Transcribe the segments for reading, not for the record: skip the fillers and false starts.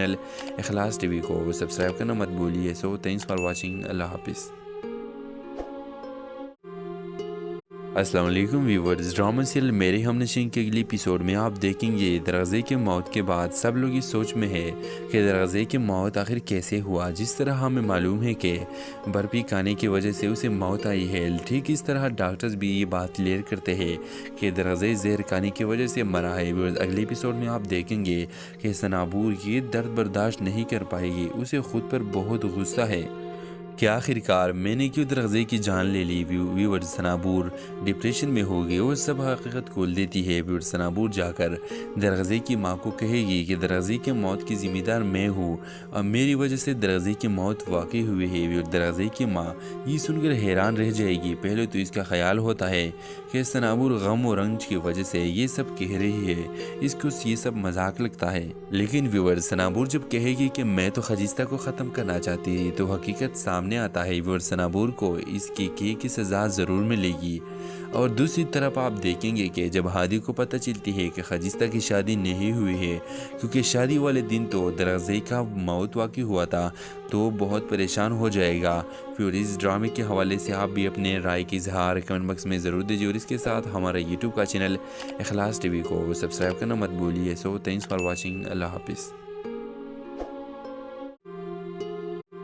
Channel اخلاص T V کو subscribe کرنا مت بھولیے. سو تھینکس فار واچنگ. اللہ حافظ. السلام علیکم ویورز. ڈرامہ سیریل میرے ہم نشین کے اگلی ایپیسوڈ میں آپ دیکھیں گے دراغے کی موت کے بعد سب لوگ اس سوچ میں ہے کہ دراغے کی موت آخر کیسے ہوا. جس طرح ہمیں معلوم ہے کہ برفی کھانے کی وجہ سے اسے موت آئی ہے، ٹھیک اس طرح ڈاکٹرز بھی یہ بات کلیئر کرتے ہیں کہ دراغے زہر کھانے کی وجہ سے مرا ہے. اگلی ایپیسوڈ میں آپ دیکھیں گے کہ سنابور یہ درد برداشت نہیں کر پائے گی، اسے خود پر بہت غصہ ہے کہ آخرکار میں نے کیوں دراغے کی جان لے لی. ویور سنابور ڈپریشن میں ہو گئی اور سب حقیقت کھول دیتی ہے. ویور سنابور جا کر دراغے کی ماں کو کہے گی کہ دراغے کی موت کی ذمہ دار میں ہوں اور میری وجہ سے دراغے کی موت واقع ہوئی ہے. ویور دراغے کی ماں یہ سن کر حیران رہ جائے گی. پہلے تو اس کا خیال ہوتا ہے کہ سنابور غم و رنج کی وجہ سے یہ سب کہہ رہی ہے، اس کو یہ سب مذاق لگتا ہے. لیکن ویور سنابور جب کہے گی کہ میں تو خجستہ کو ختم کرنا چاہتی تھی تو حقیقت سامنے آتا ہے. ویور سنابور کو اس کی سزا ضرور ملے گی. اور دوسری طرف آپ دیکھیں گے کہ جب ہادی کو پتہ چلتی ہے کہ خجستہ کی شادی نہیں ہوئی ہے کیونکہ شادی والے دن تو دراغے کا موت واقع ہوا تھا تو بہت پریشان ہو جائے گا. پھر اس ڈرامے کے حوالے سے آپ بھی اپنے رائے کی اظہار کمنٹ باکس میں ضرور دیجیے اور اس کے ساتھ ہمارا یوٹیوب کا چینل اخلاص ٹی وی کو سبسکرائب کرنا مت بھولیے. سو تھینکس فار واچنگ. اللہ حافظ.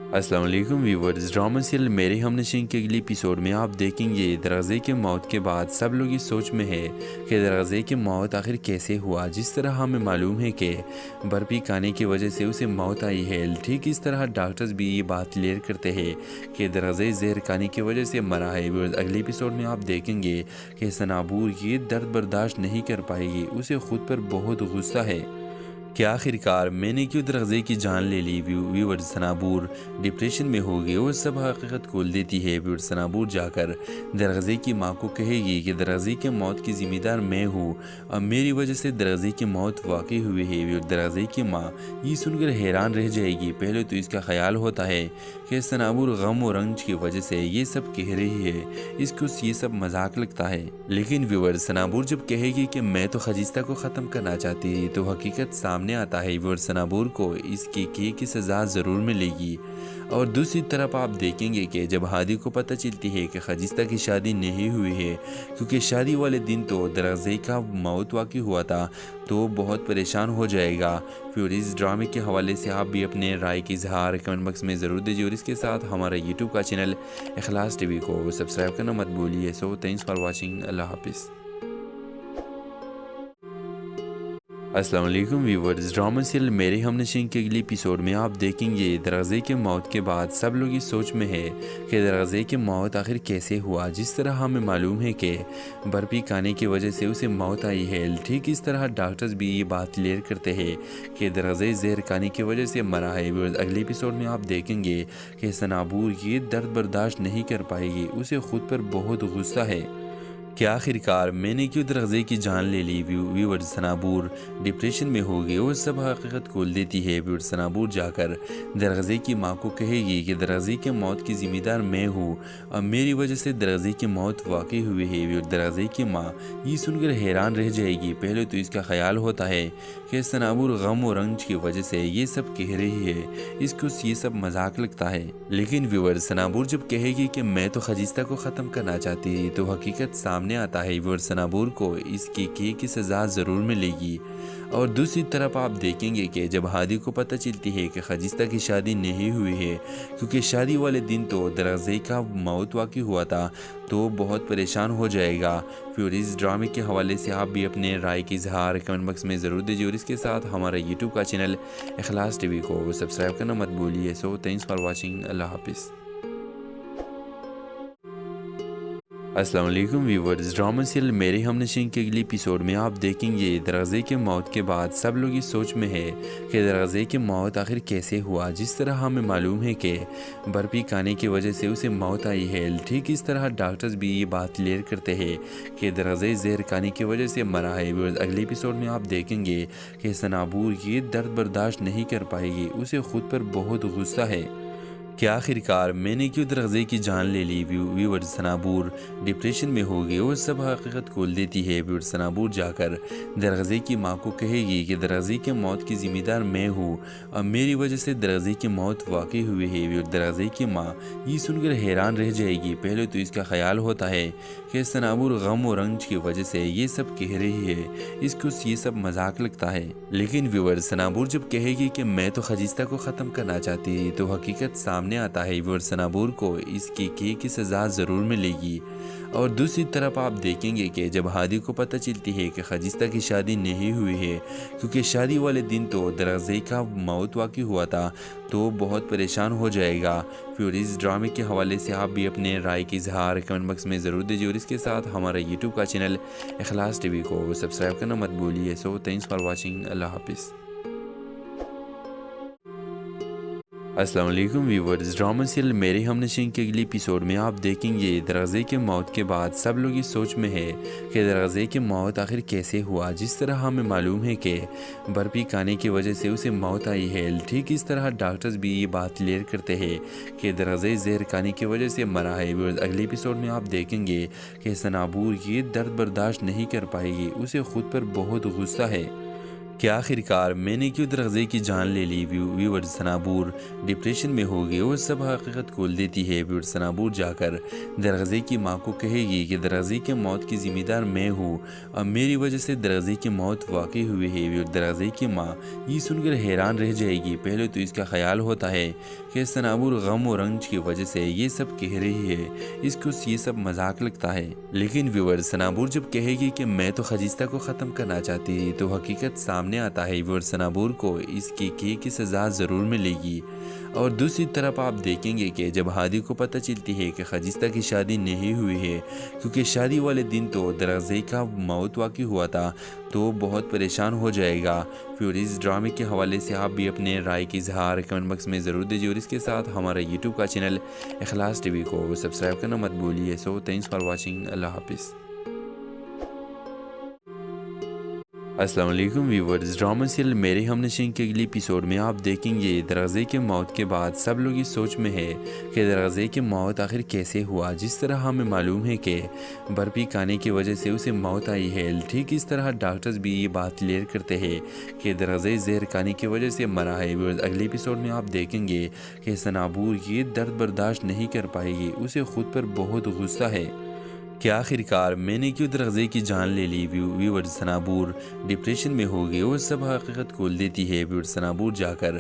السلام علیکم ویورز. ڈرامہ سیریل میرے ہم نشین کے اگلی ایپیسوڈ میں آپ دیکھیں گے دراغے کی موت کے بعد سب لوگ اس سوچ میں ہے کہ دراغے کی موت آخر کیسے ہوا. جس طرح ہمیں معلوم ہے کہ برفی کھانے کی وجہ سے اسے موت آئی ہے، ٹھیک اس طرح ڈاکٹرز بھی یہ بات کلیئر کرتے ہیں کہ دراغے زہر کھانے کی وجہ سے مرا ہے. اگلی ایپیسوڈ میں آپ دیکھیں گے کہ سنابور یہ درد برداشت نہیں کر پائے گی، اسے خود پر بہت غصہ ہے کہ آخرکار میں نے کیوں دراغے کی جان لے لی. ویور سنابور ڈپریشن میں ہو گئی اور سب حقیقت کھول دیتی ہے. ویور سنابور جا کر دراغے کی ماں کو کہے گی کہ دراغے کی موت کی ذمہ دار میں ہوں اور میری وجہ سے دراغے کی موت واقع ہوئی ہے. ویور دراغے کی ماں یہ سن کر حیران رہ جائے گی. پہلے تو اس کا خیال ہوتا ہے کہ سنابور غم و رنج کی وجہ سے یہ سب کہہ رہی ہے، اس کو یہ سب مذاق لگتا ہے. لیکن ویور سنابور جب کہے گی کہ میں تو خجستہ کو ختم کرنا چاہتی تھی تو حقیقت سامنے آتا ہے. ویور سنابور کو اس کی سزا ضرور ملے گی. اور دوسری طرف آپ دیکھیں گے کہ جب ہادی کو پتہ چلتی ہے کہ خجستہ کی شادی نہیں ہوئی ہے کیونکہ شادی والے دن تو دراغے کا موت واقع ہوا تھا تو بہت پریشان ہو جائے گا. پھر اس ڈرامے کے حوالے سے آپ بھی اپنے رائے کی اظہار کمنٹ باکس میں ضرور دیجیے اور اس کے ساتھ ہمارا یوٹیوب کا چینل اخلاص ٹی وی کو سبسکرائب کرنا مت بھولیے. سو تھینکس فار واچنگ. اللہ حافظ. السلام علیکم ویورز. ڈرامہ سیریل میرے ہم نشین کے اگلی ایپیسوڈ میں آپ دیکھیں گے دراغے کی موت کے بعد سب لوگ اس سوچ میں ہے کہ دراغے کی موت آخر کیسے ہوا. جس طرح ہمیں معلوم ہے کہ برفی کھانے کی وجہ سے اسے موت آئی ہے، ٹھیک اس طرح ڈاکٹرز بھی یہ بات کلیئر کرتے ہیں کہ دراغے زہر کھانے کی وجہ سے مرا ہے. اگلی ایپیسوڈ میں آپ دیکھیں گے کہ سنابور یہ درد برداشت نہیں کر پائے گی، اسے خود پر بہت غصہ ہے کہ آخرکار میں نے کیوں دراغے کی جان لے لی. ویور سنابور ڈپریشن میں ہو گئی اور سب حقیقت کھول دیتی ہے. ویور سنابور جا کر دراغے کی ماں کو کہے گی کہ دراغے کی موت کی ذمہ دار میں ہوں اور میری وجہ سے دراغے کی موت واقع ہوئی ہے. ویور دراغے کی ماں یہ سن کر حیران رہ جائے گی. پہلے تو اس کا خیال ہوتا ہے کہ سنابور غم و رنج کی وجہ سے یہ سب کہہ رہی ہے، اس کو یہ سب مذاق لگتا ہے. لیکن ویور سنابور جب کہے گی کہ میں تو خجستہ کو ختم کرنا چاہتی تھی تو حقیقت سامنے آتا ہے. ویور سنابور کو اس کی سزا ضرور ملے گی. اور دوسری طرف آپ دیکھیں گے کہ جب ہادی کو پتہ چلتی ہے کہ خجستہ کی شادی نہیں ہوئی ہے کیونکہ شادی والے دن تو دراغے کا موت واقع ہوا تھا تو بہت پریشان ہو جائے گا. پھر اس ڈرامے کے حوالے سے آپ بھی اپنے رائے کی اظہار کمنٹ باکس میں ضرور دیجیے اور اس کے ساتھ ہمارا یوٹیوب کا چینل اخلاص ٹی وی کو سبسکرائب کرنا مت بھولیے. سو تھینکس فار واچنگ. اللہ حافظ. السلام علیکم ویورز. ڈرامہ سیریل میرے ہم نشین کے اگلی ایپیسوڈ میں آپ دیکھیں گے دراغے کی موت کے بعد سب لوگ اس سوچ میں ہے کہ دراغے کی موت آخر کیسے ہوا. جس طرح ہمیں معلوم ہے کہ برفی کھانے کی وجہ سے اسے موت آئی ہے، ٹھیک اس طرح ڈاکٹرز بھی یہ بات کلیئر کرتے ہیں کہ دراغے زہر کھانے کی وجہ سے مرا ہے. اگلی ایپیسوڈ میں آپ دیکھیں گے کہ سنابور یہ درد برداشت نہیں کر پائے گی، اسے خود پر بہت غصہ ہے کہ آخر کار میں نے کیوں درغزے کی جان لے لی۔ ویور سنابور ڈپریشن میں ہوگی اور سب حقیقت کھول دیتی ہے۔ ویور سنابور جا کر درغزے کی ماں کو کہے گی کہ درغزے کی موت کی ذمہ دار میں ہوں اور میری وجہ سے درغزے کی موت واقع ہوئی ہے۔ ویور درغزے کی ماں یہ سن کر حیران رہ جائے گی۔ پہلے تو اس کا خیال ہوتا ہے کہ سنابور غم و رنج کی وجہ سے یہ سب کہہ رہی ہے، اس کو یہ سب مذاق لگتا ہے۔ لیکن ویور سنابور جب کہے گی کہ میں تو خجستہ کو ختم کرنا چاہتی تھی تو حقیقت سامنے آتا ہے۔ ویور سنابور کو اس کی سزا ضرور ملے گی۔ اور دوسری طرف آپ دیکھیں گے کہ جب ہادی کو پتہ چلتی ہے کہ خجستہ کی شادی نہیں ہوئی ہے، کیونکہ شادی والے دن تو درغزے کا موت واقع ہوا تھا، تو بہت پریشان ہو جائے گا۔ پھر اس ڈرامے کے حوالے سے آپ بھی اپنے رائے کی اظہار کمنٹ باکس میں ضرور دیجیے، اور اس کے ساتھ ہمارا یوٹیوب کا چینل اخلاص ٹی وی کو سبسکرائب کرنا مت بھولیے۔ سو تھینکس فار واچنگ، اللہ حافظ۔ السلام علیکم ویورز، ڈرامہ سیریل میرے ہم نشین کے اگلی ایپیسوڈ میں آپ دیکھیں گے درغزے کے موت کے بعد سب لوگ اس سوچ میں ہے کہ درغزے کی موت آخر کیسے ہوا۔ جس طرح ہمیں معلوم ہے کہ برفی کھانے کی وجہ سے اسے موت آئی ہے، ٹھیک اس طرح ڈاکٹرز بھی یہ بات کلیئر کرتے ہیں کہ درغزے زہر کھانے کی وجہ سے مرا ہے۔ اگلے ایپیسوڈ میں آپ دیکھیں گے کہ سنابور یہ درد برداشت نہیں کر پائے گی، اسے خود پر بہت غصہ ہے کہ آخر کار میں نے کیوں درغزے کی جان لے لی۔ ویور سنابور ڈپریشن میں ہوگی اور سب حقیقت کھول دیتی ہے۔ ویور سنابور جا کر درغزے کی ماں کو کہے گی کہ درغزے کی موت کی ذمہ دار میں ہوں اور میری وجہ سے درغزے کی موت واقع ہوئی ہے۔ ویور درغزے کی ماں یہ سن کر حیران رہ جائے گی۔ پہلے تو اس کا خیال ہوتا ہے کہ سنابور غم و رنج کی وجہ سے یہ سب کہہ رہی ہے، اس کو یہ سب مذاق لگتا ہے۔ لیکن ویور سنابور جب کہے گی کہ میں تو خجستہ کو ختم کرنا چاہتی تھی تو حقیقت سامنے آتا ہے۔ ویور سنابور کو اس کی سزا ضرور ملے گی۔ اور دوسری طرف آپ دیکھیں گے کہ جب ہادی کو پتہ چلتی ہے کہ خجستہ کی شادی نہیں ہوئی ہے، کیونکہ شادی والے دن تو درغزے کا موت واقع ہوا تھا، تو بہت پریشان ہو جائے گا۔ پھر اس ڈرامے کے حوالے سے آپ بھی اپنے رائے کی اظہار کمنٹ باکس میں ضرور دیجیے، اور اس کے ساتھ ہمارا یوٹیوب کا چینل اخلاص ٹی وی کو سبسکرائب کرنا مت بھولیے۔ سو تھینکس فار واچنگ، اللہ حافظ۔ السلام علیکم ویورز، ڈرامہ سیریل میرے ہم نشین کے اگلی ایپیسوڈ میں آپ دیکھیں گے درغزے کے موت کے بعد سب لوگ اس سوچ میں ہے کہ درغزے کی موت آخر کیسے ہوا۔ جس طرح ہمیں معلوم ہے کہ برفی کھانے کی وجہ سے اسے موت آئی ہے، ٹھیک اس طرح ڈاکٹرز بھی یہ بات کلیئر کرتے ہیں کہ درغزے زہر کھانے کی وجہ سے مرا ہے۔ اگلے ایپیسوڈ میں آپ دیکھیں گے کہ سنابور یہ درد برداشت نہیں کر پائے گی، اسے خود پر بہت غصہ ہے کہ آخر کار میں نے کیوں درغزے کی جان لے لی۔ ویور سنابور ڈپریشن میں ہوگی اور سب حقیقت کھول دیتی ہے۔ ویور سنابور جا کر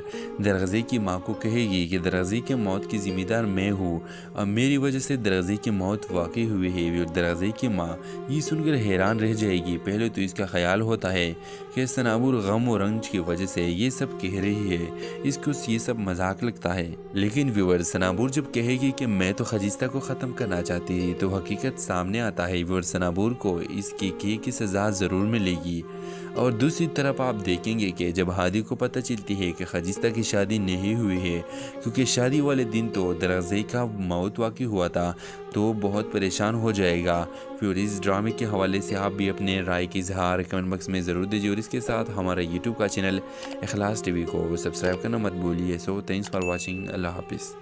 درغزے کی ماں کو کہے گی کہ درغزے کی موت کی ذمہ دار میں ہوں اور میری وجہ سے درغزے کی موت واقع ہوئی ہے۔ ویور درغزے کی ماں یہ سن کر حیران رہ جائے گی۔ پہلے تو اس کا خیال ہوتا ہے کہ سنابور غم و رنج کی وجہ سے یہ سب کہہ رہی ہے، اس کو یہ سب مذاق لگتا ہے۔ لیکن ویور سنابور جب کہے گی کہ میں تو خجستہ کو ختم کرنا چاہتی تھی تو حقیقت سامنے آتا ہے۔ ویور سنابور کو اس کی سزا ضرور ملے گی۔ اور دوسری طرف آپ دیکھیں گے کہ جب ہادی کو پتہ چلتی ہے کہ خجستہ کی شادی نہیں ہوئی ہے، کیونکہ شادی والے دن تو درغزے کا موت واقع ہوا تھا، تو بہت پریشان ہو جائے گا۔ پھر اس ڈرامے کے حوالے سے آپ بھی اپنے رائے کی اظہار کمنٹ باکس میں ضرور دیجیے، اور اس کے ساتھ ہمارا یوٹیوب کا چینل اخلاص ٹی وی کو سبسکرائب کرنا مت بھولیے۔ سو تھینکس فار واچنگ، اللہ حافظ۔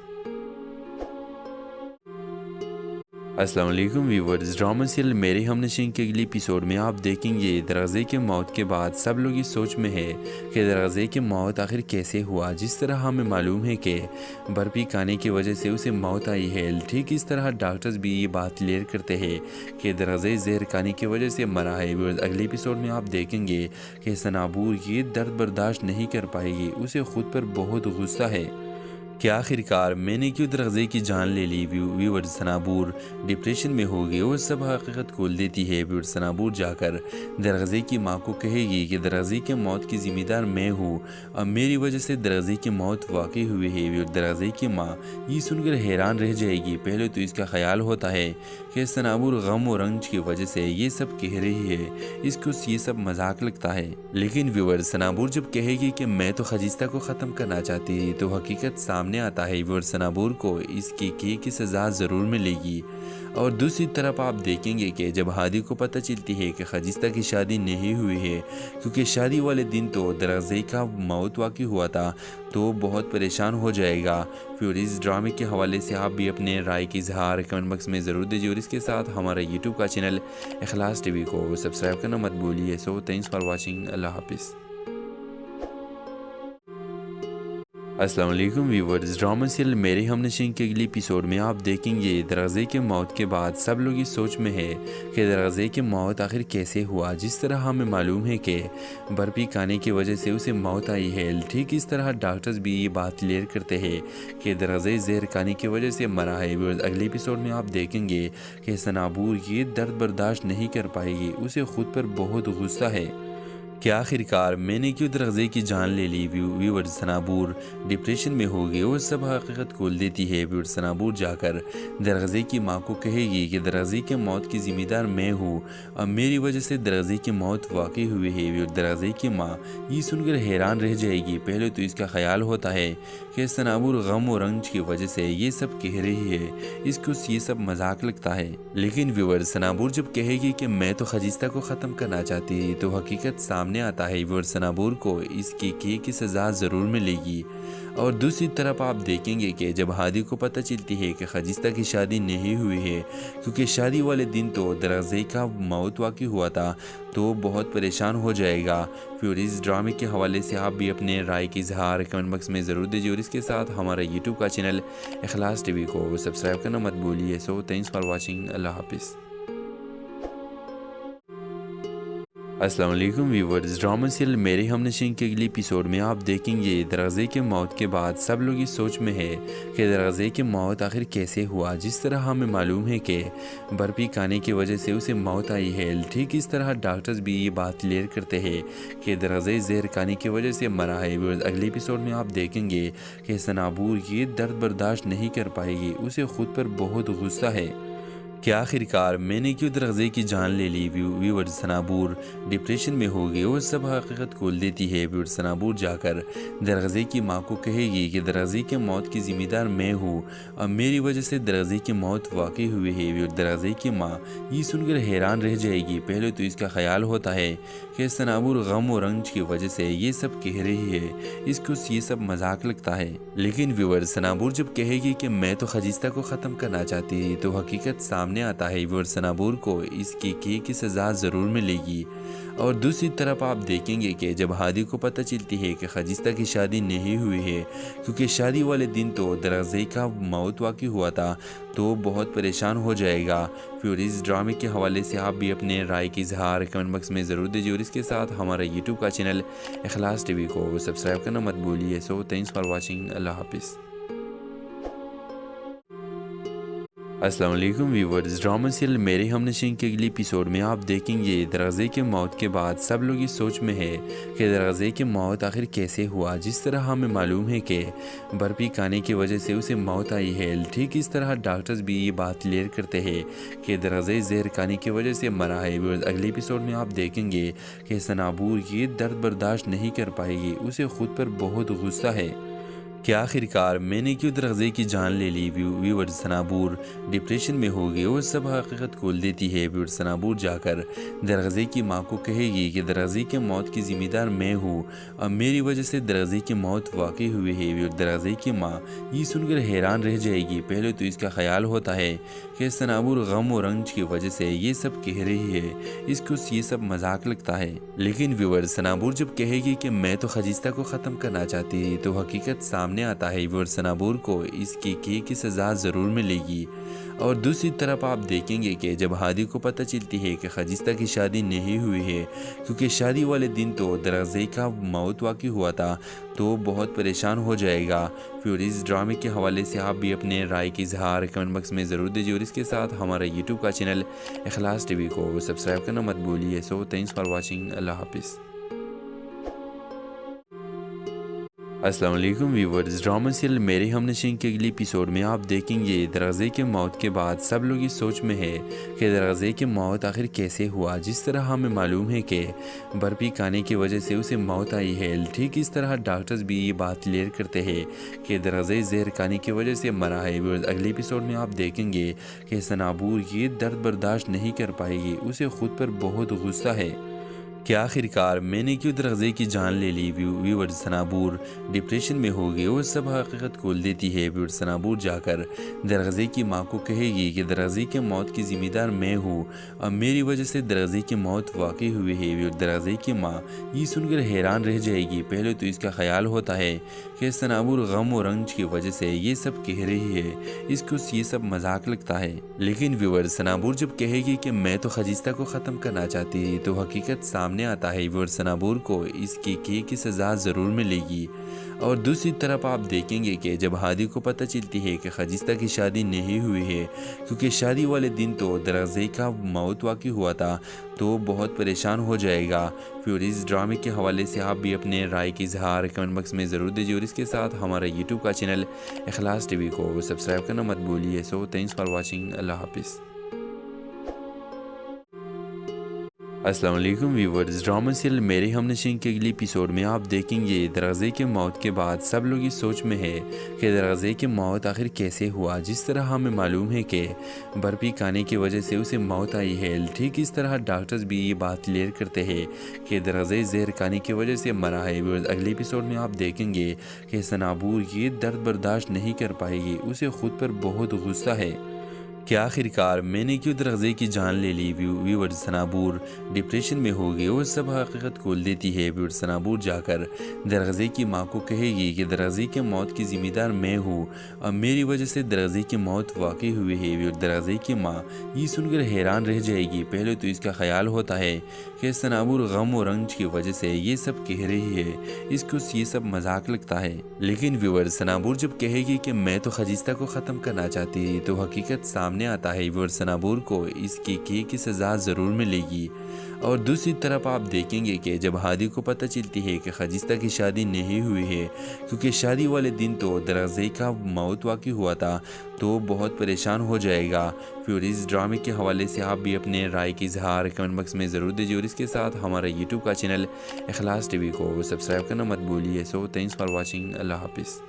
السلام علیکم ویورز، ڈرامہ سیریل میرے ہم نشین کے اگلی ایپیسوڈ میں آپ دیکھیں گے درغزے کے موت کے بعد سب لوگ اس سوچ میں ہے کہ درغزے کی موت آخر کیسے ہوا۔ جس طرح ہمیں معلوم ہے کہ برفی کھانے کی وجہ سے اسے موت آئی ہے، ٹھیک اس طرح ڈاکٹرز بھی یہ بات کلیئر کرتے ہیں کہ درغزے زہر کھانے کی وجہ سے مرا ہے۔ اگلے ایپیسوڈ میں آپ دیکھیں گے کہ سنابور یہ درد برداشت نہیں کر پائے گی، اسے خود پر بہت غصہ ہے کہ آخر کار میں نے کیوں درغزے کی جان لے لی۔ ویور سنابور ڈپریشن میں ہوگی اور سب حقیقت کھول دیتی ہے۔ ویور سنابور جا کر درغزے کی ماں کو کہے گی کہ درغزے کی موت کی ذمہ دار میں ہوں اور میری وجہ سے درغزے کی موت واقع ہوئی ہے۔ ویور درغزے کی ماں یہ سن کر حیران رہ جائے گی۔ پہلے تو اس کا خیال ہوتا ہے کہ سنابور غم و رنج کی وجہ سے یہ سب کہہ رہی ہے، اس کو یہ سب مذاق لگتا ہے۔ لیکن ویور سنابور جب کہے گی کہ میں تو خجستہ کو ختم کرنا چاہتی تھی تو حقیقت سامنے آتا ہے۔ ویور سنابور کو اس کی سزا ضرور ملے گی۔ اور دوسری طرف آپ دیکھیں گے کہ جب ہادی کو پتہ چلتی ہے کہ خجستہ کی شادی نہیں ہوئی ہے، کیونکہ شادی والے دن تو درغزے کا موت واقع ہوا تھا، تو بہت پریشان ہو جائے گا۔ پھر اس ڈرامے کے حوالے سے آپ بھی اپنے رائے کی اظہار کمنٹ باکس میں ضرور دیجیے، اور اس کے ساتھ ہمارا یوٹیوب کا چینل اخلاص ٹی وی کو سبسکرائب کرنا مت بھولیے۔ سو تھینکس فار واچنگ، اللہ حافظ۔ السلام علیکم ویورز، ڈرامہ سیریل میرے ہم نشین کے اگلی ایپیسوڈ میں آپ دیکھیں گے دراغے کے موت کے بعد سب لوگ اس سوچ میں ہے کہ دراغے کے موت آخر کیسے ہوا۔ جس طرح ہمیں معلوم ہے کہ برفی کھانے کی وجہ سے اسے موت آئی ہے، ٹھیک اس طرح ڈاکٹرز بھی یہ بات کلیئر کرتے ہیں کہ دراغے زہر کھانے کی وجہ سے مرا ہے۔ اگلے ایپیسوڈ میں آپ دیکھیں گے کہ سنابور یہ درد برداشت نہیں کر پائے گی، اسے خود پر بہت غصہ ہے کہ آخرکار میں نے کیوں دراغے کی جان لے لی۔ ویورز، سنابور ڈپریشن میں ہوگی اور سب حقیقت کھول دیتی ہے۔ ویورز، سنابور جا کر دراغے کی ماں کو کہے گی کہ دراغے کے موت کی ذمہ دار میں ہوں اور میری وجہ سے دراغے کی موت واقع ہوئی ہے۔ ویورز، دراغے کی ماں یہ سن کر حیران رہ جائے گی۔ پہلے تو اس کا خیال ہوتا ہے کہ سنابور غم و رنج کی وجہ سے یہ سب کہہ رہی ہے، اس کو یہ سب مذاق لگتا ہے۔ لیکن ویورز، سنابور جب کہے گی کہ میں تو خجستہ کو ختم کرنا چاہتی تھی تو حقیقت سامنے آتا ہے۔ ویورز، سنابور کو اس کی سزا ضرور ملے گی۔ اور دوسری طرف آپ دیکھیں گے کہ جب ہادی کو پتہ چلتی ہے کہ خجستہ کی شادی نہیں ہوئی ہے، کیونکہ شادی والے دن تو دراغے کا موت واقع ہوا تھا، تو بہت پریشان ہو جائے گا۔ پھر اس ڈرامے کے حوالے سے آپ بھی اپنے رائے کی اظہار کمنٹ باکس میں ضرور دیجیے، اور اس کے ساتھ ہمارا یوٹیوب کا چینل اخلاص ٹی وی کو سبسکرائب کرنا مت بھولیے۔ سو تھینکس فار واچنگ، اللہ حافظ۔ السلام علیکم ویورز، ڈرامہ سیریل میرے ہم نشین کے اگلی ایپیسوڈ میں آپ دیکھیں گے دراغے کے موت کے بعد سب لوگ اس سوچ میں ہے کہ دراغے کی موت آخر کیسے ہوا۔ جس طرح ہمیں معلوم ہے کہ برفی کھانے کی وجہ سے اسے موت آئی ہے، ٹھیک اس طرح ڈاکٹرز بھی یہ بات کلیئر کرتے ہیں کہ دراغے زہر کھانے کی وجہ سے مرا ہے۔ اگلے ایپیسوڈ میں آپ دیکھیں گے کہ سنابور یہ درد برداشت نہیں کر پائے گی، اسے خود پر بہت غصہ ہے کہ آخرکار میں نے کیوں دراغے کی جان لے لی۔ ویورز، سنابور ڈپریشن میں ہوگی اور سب حقیقت کھول دیتی ہے۔ ویورز، سنابور جا کر دراغے کی ماں کو کہے گی کہ دراغے کے موت کی ذمہ دار میں ہوں اور میری وجہ سے دراغے کی موت واقع ہوئی ہے۔ ویورز، دراغے کی ماں یہ سن کر حیران رہ جائے گی۔ پہلے تو اس کا خیال ہوتا ہے کہ سنابور غم و رنج کی وجہ سے یہ سب کہہ رہی ہے، اس کو یہ سب مذاق لگتا ہے۔ لیکن ویورز، سنابور جب کہے گی کہ میں تو خجستہ کو ختم کرنا چاہتی تھی تو حقیقت سامنے آتا ہے۔ ویورز، سنابور کو اس کی سزا ضرور ملے گی۔ اور دوسری طرف آپ دیکھیں گے کہ جب ہادی کو پتہ چلتی ہے کہ خجستہ کی شادی نہیں ہوئی ہے، کیونکہ شادی والے دن تو دراغے کا موت واقع ہوا تھا، تو بہت پریشان ہو جائے گا۔ پھر اس ڈرامے کے حوالے سے آپ بھی اپنے رائے کی اظہار کمنٹ باکس میں ضرور دیجیے، اور اس کے ساتھ ہمارا یوٹیوب کا چینل اخلاص ٹی وی کو سبسکرائب کرنا مت بھولیے۔ سو تھینکس فار واچنگ، اللہ حافظ۔ السلام علیکم ویورز، ڈرامہ سیریل میرے ہم نشین کے اگلی ایپیسوڈ میں آپ دیکھیں گے دراغے کے موت کے بعد سب لوگ اس سوچ میں ہے کہ دراغے کی موت آخر کیسے ہوا۔ جس طرح ہمیں معلوم ہے کہ برفی کھانے کی وجہ سے اسے موت آئی ہے، ٹھیک اس طرح ڈاکٹرز بھی یہ بات کلیئر کرتے ہیں کہ دراغے زہر کھانے کی وجہ سے مرا ہے۔ اگلے ایپیسوڈ میں آپ دیکھیں گے کہ سنابور یہ درد برداشت نہیں کر پائے گی، اسے خود پر بہت غصہ ہے کہ آخرکار میں نے کیوں دراغے کی جان لے لی۔ ویورز، سنابور ڈپریشن میں ہوگی اور سب حقیقت کھول دیتی ہے۔ ویورز، سنابور جا کر دراغے کی ماں کو کہے گی کہ دراغے کے موت کی ذمہ دار میں ہوں اور میری وجہ سے دراغے کی موت واقع ہوئی ہے۔ ویورز، دراغے کی ماں یہ سن کر حیران رہ جائے گی۔ پہلے تو اس کا خیال ہوتا ہے کہ سنابور غم و رنج کی وجہ سے یہ سب کہہ رہی ہے، اس کو یہ سب مذاق لگتا ہے۔ لیکن ویورز، سنابور جب کہے گی کہ میں تو خجستہ کو ختم کرنا چاہتی تھی تو حقیقت سامنے آتا ہے۔ ویورز، سنابور کو اس کی سزا ضرور ملے گی۔ اور دوسری طرف آپ دیکھیں گے کہ جب ہادی کو پتہ چلتی ہے کہ خجستہ کی شادی نہیں ہوئی ہے، کیونکہ شادی والے دن تو دراغے کا موت واقع ہوا تھا، تو بہت پریشان ہو جائے گا۔ پھر اس ڈرامے کے حوالے سے آپ بھی اپنے رائے کی اظہار کمنٹ باکس میں ضرور دیجیے، اور اس کے ساتھ ہمارا یوٹیوب کا چینل اخلاص ٹی وی کو سبسکرائب کرنا مت بھولیے۔ سو تھینکس فار واچنگ، اللہ حافظ۔ السلام علیکم ویورز، ڈرامہ سیریل میرے ہم نشین کے اگلی ایپیسوڈ میں آپ دیکھیں گے دراغے کے موت کے بعد سب لوگ اس سوچ میں ہے کہ دراغے کی موت آخر کیسے ہوا۔ جس طرح ہمیں معلوم ہے کہ برفی کھانے کی وجہ سے اسے موت آئی ہے، ٹھیک اس طرح ڈاکٹرز بھی یہ بات کلیئر کرتے ہیں کہ دراغے زہر کھانے کی وجہ سے مرا ہے۔ اگلے ایپیسوڈ میں آپ دیکھیں گے کہ سنابور یہ درد برداشت نہیں کر پائے گی، اسے خود پر بہت غصہ ہے کہ آخر کار میں نے کیوں درغزے کی جان لے لی۔ ویور سنابور ڈپریشن میں ہوگی اور سب حقیقت کھول دیتی ہے۔ ویور سنابور جا کر درغزے کی ماں کو کہے گی کہ درغزے کی موت کی ذمہ دار میں ہوں اور میری وجہ سے درغزے کی موت واقع ہوئی ہے۔ ویور درغزے کی ماں یہ سن کر حیران رہ جائے گی۔ پہلے تو اس کا خیال ہوتا ہے کہ سنابور غم و رنج کی وجہ سے یہ سب کہہ رہی ہے، اس کو یہ سب مذاق لگتا ہے۔ لیکن ویور سنابور جب کہے گی کہ میں تو خجستہ کو ختم کرنا چاہتی تھی تو حقیقت سامنے آتا ہے۔ ویور سنابور کو اس کی سزا ضرور ملے گی۔ اور دوسری طرف آپ دیکھیں گے کہ جب ہادی کو پتہ چلتی ہے کہ خجستہ کی شادی نہیں ہوئی ہے، کیونکہ شادی والے دن تو درغزے کا موت واقع ہوا تھا، تو بہت پریشان ہو جائے گا۔ پھر اس ڈرامے کے حوالے سے آپ بھی اپنے رائے کی اظہار کمنٹ باکس میں ضرور دیجیے، اور اس کے ساتھ ہمارا یوٹیوب کا چینل اخلاص ٹی وی کو سبسکرائب کرنا مت بھولیے۔ سو تھینکس فار واچنگ، اللہ حافظ۔ السلام علیکم ویورز، ڈرامہ سیریل میرے ہم نشین کے اگلی ایپیسوڈ میں آپ دیکھیں گے درغزے کے موت کے بعد سب لوگ اس سوچ میں ہے کہ درغزے کی موت آخر کیسے ہوا۔ جس طرح ہمیں معلوم ہے کہ برفی کھانے کی وجہ سے اسے موت آئی ہے، ٹھیک اس طرح ڈاکٹرز بھی یہ بات کلیئر کرتے ہیں کہ درغزے زہر کھانے کی وجہ سے مرا ہے۔ ویورز اگلی ایپیسوڈ میں آپ دیکھیں گے کہ سنابور یہ درد برداشت نہیں کر پائے گی، اسے خود پر بہت غصہ ہے کہ آخر کار میں نے کیوں درغزے کی جان لے لی۔ ویور سنابور ڈپریشن میں ہوگی اور سب حقیقت کھول دیتی ہے۔ ویور سنابور جا کر درغزے کی ماں کو کہے گی کہ درغزے کی موت کی ذمہ دار میں ہوں اور میری وجہ سے درغزے کی موت واقع ہوئی ہے۔ ویور درغزے کی ماں یہ سن کر حیران رہ جائے گی۔ پہلے تو اس کا خیال ہوتا ہے کہ سنابور غم و رنج کی وجہ سے یہ سب کہہ رہی ہے، اس کو یہ سب مذاق لگتا ہے۔ لیکن ویور سنابور جب کہے گی کہ میں تو خجستہ کو ختم کرنا چاہتی تھی تو حقیقت سامنے آتا ہے۔ ویور سنابور کو اس کی سزا ضرور ملے گی۔ اور دوسری طرف آپ دیکھیں گے کہ جب ہادی کو پتہ چلتی ہے کہ خجستہ کی شادی نہیں ہوئی ہے، کیونکہ شادی والے دن تو درغزے کا موت واقع ہوا تھا، تو بہت پریشان ہو جائے گا۔ پھر اس ڈرامے کے حوالے سے آپ بھی اپنے رائے کی اظہار کمنٹ باکس میں ضرور دیجیے، اور اس کے ساتھ ہمارا یوٹیوب کا چینل اخلاص ٹی وی کو سبسکرائب کرنا مت بھولیے۔ سو تھینکس فار واچنگ، اللہ حافظ۔